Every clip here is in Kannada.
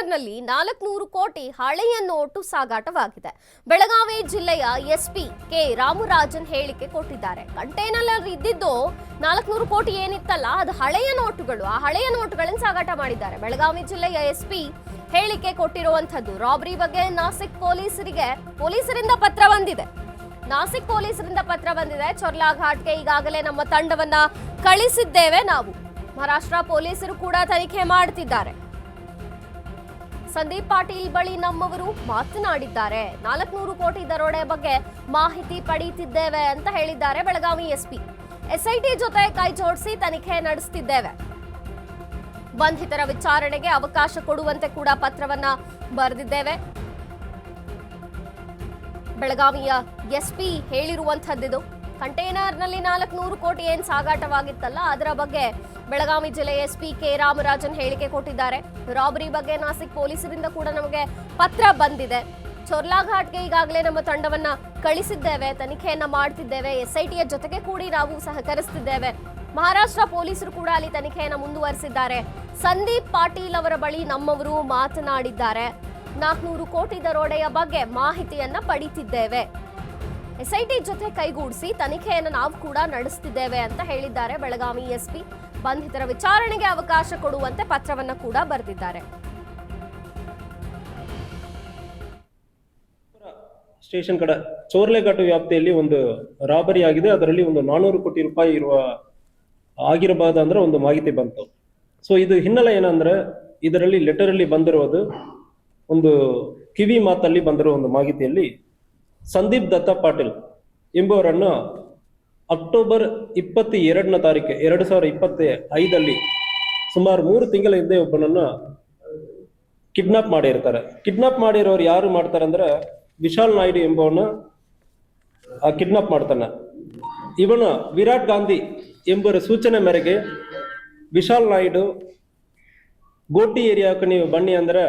ಕಂಟೈನರ್ನಲ್ಲಿ 400 ಕೋಟಿ ಹಳೆಯ ನೋಟು ಸಾಗಾಟವಾಗಿದೆ. ಬೆಳಗಾವಿ ಜಿಲ್ಲೆಯ ಎಸ್ಪಿ ಕೆ ರಾಮರಾಜನ್ ಹೇಳಿಕೆ ಕೊಟ್ಟಿದ್ದಾರೆ. ಕಂಟೈನರ್ನಲ್ಲಿ ಇದ್ದಿದ್ದು 400 ಕೋಟಿ ಏನಿತ್ತಲ್ಲ ಅದು ಹಳೆಯ ನೋಟುಗಳು. ಆ ಹಳೆಯ ನೋಟುಗಳನ್ನು ಸಾಗಾಟ ಮಾಡಿದ್ದಾರೆ. ಬೆಳಗಾವಿ ಜಿಲ್ಲೆಯ ಎಸ್ಪಿ ಹೇಳಿಕೆ ಕೊಟ್ಟಿರುವಂತದ್ದು. ರಾಬರಿ ಬಗ್ಗೆ ನಾಸಿಕ್ ಪೊಲೀಸರಿಂದ ಪತ್ರ ಬಂದಿದೆ. ನಾಸಿಕ್ ಪೊಲೀಸರಿಂದ ಪತ್ರ ಬಂದಿದೆ. ಚೊರ್ಲಾ ಘಾಟ್ಗೆ ಈಗಾಗಲೇ ನಮ್ಮ ತಂಡವನ್ನ ಕಳಿಸಿದ್ದೇವೆ ನಾವು. ಮಹಾರಾಷ್ಟ್ರ ಪೊಲೀಸರು ಕೂಡ ತನಿಖೆ ಮಾಡುತ್ತಿದ್ದಾರೆ. ಸಂದೀಪ್ ಪಾಟೀಲ್ ಬಳಿ ನಮ್ಮವರು ಮಾತನಾಡಿದ್ದಾರೆ. 400 ಕೋಟಿ ದರೋಡೆ ಬಗ್ಗೆ ಮಾಹಿತಿ ಪಡೆಯುತ್ತಿದ್ದೇವೆ ಅಂತ ಹೇಳಿದ್ದಾರೆ ಬೆಳಗಾವಿ ಎಸ್ಪಿ. ಎಸ್ಐಟಿ ಜೊತೆ ಕೈ ಜೋಡಿಸಿ ತನಿಖೆ ನಡೆಸುತ್ತಿದ್ದೇವೆ. ಬಂಧಿತರ ವಿಚಾರಣೆಗೆ ಅವಕಾಶ ಕೊಡುವಂತೆ ಕೂಡ ಪತ್ರವನ್ನ ಬರೆದಿದ್ದೇವೆ. ಬೆಳಗಾವಿಯ ಎಸ್ಪಿ ಹೇಳಿರುವಂತಹದ್ದು. ಕಂಟೈನರ್ನಲ್ಲಿ 400 ಕೋಟಿ ಏನ್ ಸಾಗಾಟವಾಗಿತ್ತಲ್ಲ ಅದರ ಬಗ್ಗೆ ಬೆಳಗಾವಿ ಜಿಲ್ಲೆಯ ಎಸ್ಪಿ ಕೆ ರಾಮರಾಜನ್ ಹೇಳಿಕೆ ಕೊಟ್ಟಿದ್ದಾರೆ. ರಾಬರಿ ಬಗ್ಗೆ ನಾಸಿಕ್ ಪೊಲೀಸರಿಂದ ಕೂಡ ನಮಗೆ ಪತ್ರ ಬಂದಿದೆ. ಚೊರ್ಲಾ ಘಾಟ್ಗೆ ಈಗಾಗಲೇ ನಮ್ಮ ತಂಡವನ್ನ ಕಳಿಸಿದ್ದೇವೆ. ತನಿಖೆಯನ್ನ ಮಾಡ್ತಿದ್ದೇವೆ. ಎಸ್ಐಟಿಯ ಜೊತೆಗೆ ಕೂಡಿ ನಾವು ಸಹಕರಿಸುತ್ತಿದ್ದೇವೆ. ಮಹಾರಾಷ್ಟ್ರ ಪೊಲೀಸರು ಕೂಡ ಅಲ್ಲಿ ತನಿಖೆಯನ್ನ ಮುಂದುವರಿಸಿದ್ದಾರೆ. ಸಂದೀಪ್ ಪಾಟೀಲ್ ಅವರ ಬಳಿ ನಮ್ಮವರು ಮಾತನಾಡಿದ್ದಾರೆ. 400 ಕೋಟಿ ದರೋಡೆಯ ಬಗ್ಗೆ ಮಾಹಿತಿಯನ್ನ ಪಡಿತಿದ್ದೇವೆ. ಎಸ್ಐಟಿ ಜೊತೆ ಕೈಗೂಡಿಸಿ ತನಿಖೆಯನ್ನು ನಾವು ಕೂಡ ನಡೆಸುತ್ತಿದ್ದೇವೆ ಅಂತ ಹೇಳಿದ್ದಾರೆ ಬೆಳಗಾವಿ ಎಸ್ಪಿ. ಬಂಧಿತರ ವಿಚಾರಣೆಗೆ ಅವಕಾಶ ಕೊಡುವಂತೆ ಪತ್ರವನ್ನ ಕೂಡ ಬರೆದಿದ್ದಾರೆ. ಸ್ಟೇಷನ್ ಕಡೆ ಚೋರ್ಲೆಘಾಟು ವ್ಯಾಪ್ತಿಯಲ್ಲಿ ಒಂದು ರಾಬರಿ ಆಗಿದೆ. ಅದರಲ್ಲಿ ಒಂದು 400 ಕೋಟಿ ರೂಪಾಯಿ ಆಗಿರಬಹುದು ಅಂದ್ರೆ ಒಂದು ಮಾಹಿತಿ ಬಂತು. ಸೊ ಇದು ಹಿನ್ನೆಲೆ ಏನಂದ್ರೆ ಇದರಲ್ಲಿ ಲೆಟರ್ ಅಲ್ಲಿ ಬಂದಿರೋದು ಒಂದು ಕಿವಿ ಮಾತಲ್ಲಿ ಬಂದಿರೋ ಒಂದು ಮಾಹಿತಿಯಲ್ಲಿ ಸಂದೀಪ್ ದತ್ತ ಪಾಟೀಲ್ ಎಂಬುವರನ್ನು ಅಕ್ಟೋಬರ್ 22ನೇ ತಾರೀಕು 2025 ಸುಮಾರು 3 ತಿಂಗಳ ಹಿಂದೆ ಒಬ್ಬನನ್ನು ಕಿಡ್ನಾಪ್ ಮಾಡಿರ್ತಾರೆ. ಕಿಡ್ನಾಪ್ ಮಾಡಿರೋರು ಯಾರು ಮಾಡ್ತಾರೆ ಅಂದ್ರೆ ವಿಶಾಲ್ ನಾಯ್ಡು ಎಂಬವನು ಕಿಡ್ನಾಪ್ ಮಾಡ್ತಾನೆ. ಇವನು ವಿರಾಟ್ ಗಾಂಧಿ ಎಂಬುವರ ಸೂಚನೆ ಮೇರೆಗೆ ವಿಶಾಲ್ ನಾಯ್ಡು ಗೋಟಿ ಏರಿಯಾಕ್ಕೆ ನೀವು ಬನ್ನಿ ಅಂದ್ರೆ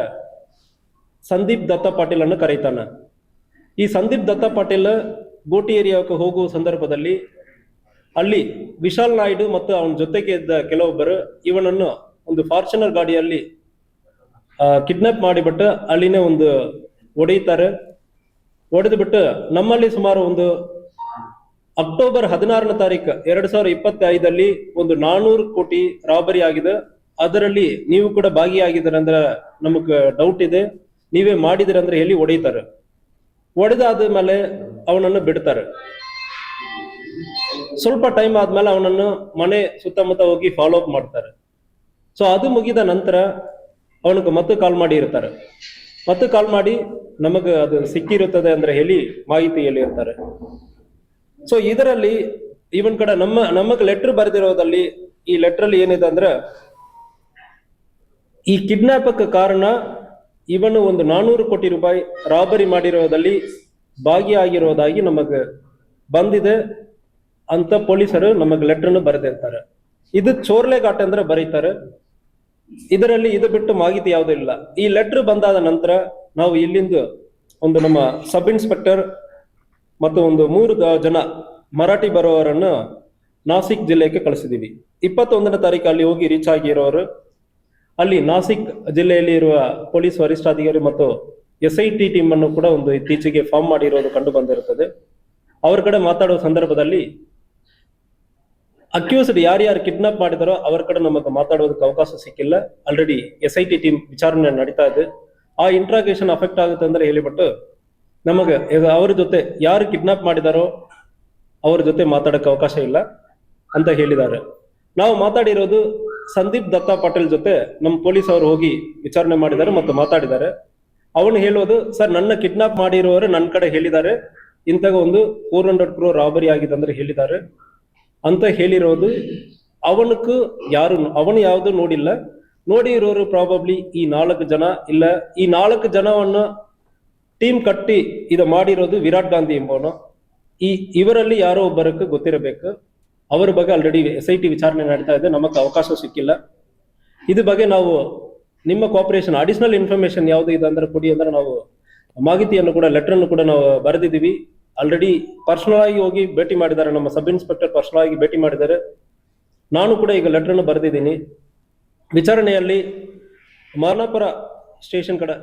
ಸಂದೀಪ್ ದತ್ತ ಪಾಟೀಲ್ ಅನ್ನು ಕರೀತಾನೆ. ಈ ಸಂದೀಪ್ ದತ್ತ ಪಾಟೀಲ್ ಗೋಟಿ ಏರಿಯಾಕ್ಕೆ ಹೋಗುವ ಸಂದರ್ಭದಲ್ಲಿ ಅಲ್ಲಿ ವಿಶಾಲ್ ನಾಯ್ಡು ಮತ್ತು ಅವನ ಜೊತೆಗೆ ಇದ್ದ ಕೆಲವೊಬ್ಬರು ಇವನನ್ನು ಒಂದು ಫಾರ್ಚುನರ್ ಗಾಡಿಯಲ್ಲಿ ಕಿಡ್ನಾಪ್ ಮಾಡಿಬಿಟ್ಟು ಅಲ್ಲಿನೇ ಒಂದು ಹೊಡೆಯುತ್ತಾರೆ. ಹೊಡೆದು ಬಿಟ್ಟು ನಮ್ಮಲ್ಲಿ ಸುಮಾರು ಒಂದು ಅಕ್ಟೋಬರ್ 16ನೇ ತಾರೀಕು 2025 ಒಂದು 400 ಕೋಟಿ ರಾಬರಿ ಆಗಿದೆ. ಅದರಲ್ಲಿ ನೀವು ಕೂಡ ಭಾಗಿಯಾಗಿದ್ದೀರ ಅಂದ್ರೆ ನಮಗ್ ಡೌಟ್ ಇದೆ. ನೀವೇ ಮಾಡಿದಿರ ಅಂದ್ರೆ ಎಲ್ಲಿ ಹೊಡೆಯುತ್ತಾರೆ. ಹೊಡೆದಾದ ಮೇಲೆ ಅವನನ್ನು ಬಿಡ್ತಾರೆ. ಸ್ವಲ್ಪ ಟೈಮ್ ಆದ್ಮೇಲೆ ಅವನನ್ನು ಮನೆ ಸುತ್ತಮುತ್ತ ಹೋಗಿ ಫಾಲೋ ಅಪ್ ಮಾಡ್ತಾರೆ. ಸೊ ಅದು ಮುಗಿದ ನಂತರ ಅವನಿಗೆ ಮತ್ತೆ ಕಾಲ್ ಮಾಡಿ ಇರ್ತಾರೆ. ಮತ್ತೆ ಕಾಲ್ ಮಾಡಿ ನಮಗ ಅದು ಸಿಕ್ಕಿರುತ್ತದೆ ಅಂದ್ರೆ ಹೇಳಿ ಮಾಹಿತಿ ಹೇಳಿರ್ತಾರೆ. ಸೊ ಇದರಲ್ಲಿ ಇವನ್ ಕಡೆ ನಮಗ್ ಲೆಟರ್ ಬರೆದಿರೋದಲ್ಲಿ ಈ ಲೆಟರ್ ಅಲ್ಲಿ ಏನಿದೆ ಅಂದ್ರೆ ಈ ಕಿಡ್ನಾಪಕ್ಕೆ ಕಾರಣ ಇವನು ಒಂದು 400 ಕೋಟಿ ರೂಪಾಯಿ ರಾಬರಿ ಮಾಡಿರೋದಲ್ಲಿ ಭಾಗಿಯಾಗಿರೋದಾಗಿ ನಮಗೆ ಬಂದಿದೆ ಅಂತ ಪೊಲೀಸರು ನಮಗೆ ಲೆಟರ್ನು ಬರೆದಿರ್ತಾರೆ. ಇದು ಚೋರ್ಲೆ ಘಾಟ್ ಅಂದ್ರೆ ಬರೀತಾರೆ. ಇದರಲ್ಲಿ ಇದು ಬಿಟ್ಟು ಮಾಹಿತಿ ಯಾವುದೂ ಇಲ್ಲ. ಈ ಲೆಟರ್ ಬಂದಾದ ನಂತರ ನಾವು ಇಲ್ಲಿಂದ ಒಂದು ನಮ್ಮ ಸಬ್ ಇನ್ಸ್ಪೆಕ್ಟರ್ ಮತ್ತು ಒಂದು 3 ಜನ ಮರಾಠಿ ಬರೋವರನ್ನು ನಾಸಿಕ್ ಜಿಲ್ಲೆಗೆ ಕಳಿಸಿದೀವಿ. 21ನೇ ತಾರೀಕು ಅಲ್ಲಿ ಹೋಗಿ ರೀಚ್ ಆಗಿರೋರು ಅಲ್ಲಿ ನಾಸಿಕ್ ಜಿಲ್ಲೆಯಲ್ಲಿ ಇರುವ ಪೊಲೀಸ್ ವರಿಷ್ಠಾಧಿಕಾರಿ ಮತ್ತು ಎಸ್ಐಟಿ ಟೀಮ್ ಅನ್ನು ಕೂಡ ಒಂದು ಇತ್ತೀಚೆಗೆ ಫಾರ್ಮ್ ಮಾಡಿರೋದು ಕಂಡು ಬಂದಿರುತ್ತದೆ. ಅವ್ರ ಕಡೆ ಮಾತಾಡುವ ಸಂದರ್ಭದಲ್ಲಿ ಅಕ್ಯೂಸ್ಡ್ ಯಾರ್ಯಾರು ಕಿಡ್ನಾಪ್ ಮಾಡಿದಾರೋ ಅವರ ಕಡೆ ನಮಗೆ ಮಾತಾಡೋದಕ್ಕೆ ಅವಕಾಶ ಸಿಕ್ಕಿಲ್ಲ. ಆಲ್ರೆಡಿ ಎಸ್ಐಟಿ ಟೀಮ್ ವಿಚಾರಣೆ ನಡೀತಾ ಇದೆ. ಆ ಇಂಟ್ರಾಗೇಷನ್ ಅಫೆಕ್ಟ್ ಆಗುತ್ತೆ ಅಂದ್ರೆ ಹೇಳಿಬಿಟ್ಟು ನಮಗೆ ಅವ್ರ ಜೊತೆ ಯಾರು ಕಿಡ್ನಾಪ್ ಮಾಡಿದಾರೋ ಅವ್ರ ಜೊತೆ ಮಾತಾಡಕ್ಕೆ ಅವಕಾಶ ಇಲ್ಲ ಅಂತ ಹೇಳಿದ್ದಾರೆ. ನಾವು ಮಾತಾಡಿರೋದು ಸಂದೀಪ್ ದತ್ತ ಪಾಟೀಲ್ ಜೊತೆ ನಮ್ಮ ಪೊಲೀಸ್ ಅವರು ಹೋಗಿ ವಿಚಾರಣೆ ಮಾಡಿದ್ದಾರೆ ಮತ್ತು ಮಾತಾಡಿದ್ದಾರೆ. ಅವನು ಹೇಳೋದು, ಸರ್ ನನ್ನ ಕಿಡ್ನಾಪ್ ಮಾಡಿರುವವರು ನನ್ನ ಕಡೆ ಹೇಳಿದ್ದಾರೆ, ಇಂತಹ ಒಂದು 400 crore ರಾಬರಿ ಆಗಿದೆ ಅಂದ್ರೆ ಹೇಳಿದ್ದಾರೆ ಅಂತ ಹೇಳಿರೋದು. ಅವನು ಯಾವುದು ನೋಡಿಲ್ಲ. ನೋಡಿರೋರು ಪ್ರಾಬಬ್ಲಿ ಈ 4 ಜನ ಇಲ್ಲ. ಈ 4 ಜನವನ್ನು ಟೀಮ್ ಕಟ್ಟಿ ಇದು ಮಾಡಿರೋದು ವಿರಾಟ್ ಗಾಂಧಿ ಎಂಬವನು. ಇವರಲ್ಲಿ ಯಾರೋ ಒಬ್ಬರಕ್ಕೆ ಗೊತ್ತಿರಬೇಕು. ಅವರ ಬಗ್ಗೆ ಆಲ್ರೆಡಿ ಎಸ್ಐಟಿ ವಿಚಾರಣೆ ನಡೀತಾ ಇದೆ. ನಮಗೆ ಅವಕಾಶ ಸಿಕ್ಕಿಲ್ಲ. ಇದ್ರ ಬಗ್ಗೆ ನಾವು ನಿಮ್ಮ ಕೋಆಪರೇಷನ್ ಅಡಿಷನಲ್ ಇನ್ಫಾರ್ಮೇಶನ್ ಯಾವುದು ಇದೆ ಅಂದ್ರೆ ಕೊಡಿ ಅಂದ್ರೆ ನಾವು ಮಾಹಿತಿಯನ್ನು ಕೂಡ ಲೆಟರ್ ಅನ್ನು ಕೂಡ ನಾವು ಬರೆದಿದ್ದೀವಿ. ಆಲ್ರೆಡಿ ಪರ್ಸನಲ್ ಆಗಿ ಹೋಗಿ ಭೇಟಿ ಮಾಡಿದ್ದಾರೆ. ನಮ್ಮ ಸಬ್ ಇನ್ಸ್ಪೆಕ್ಟರ್ ಪರ್ಸನಲ್ ಆಗಿ ಭೇಟಿ ಮಾಡಿದ್ದಾರೆ. ನಾನು ಕೂಡ ಈಗ ಲೆಟರ್ ಅನ್ನು ಬರೆದಿದ್ದೀನಿ. ವಿಚಾರಣೆಯಲ್ಲಿ ಮರಣಪರ ಸ್ಟೇಷನ್ ಕಡೆ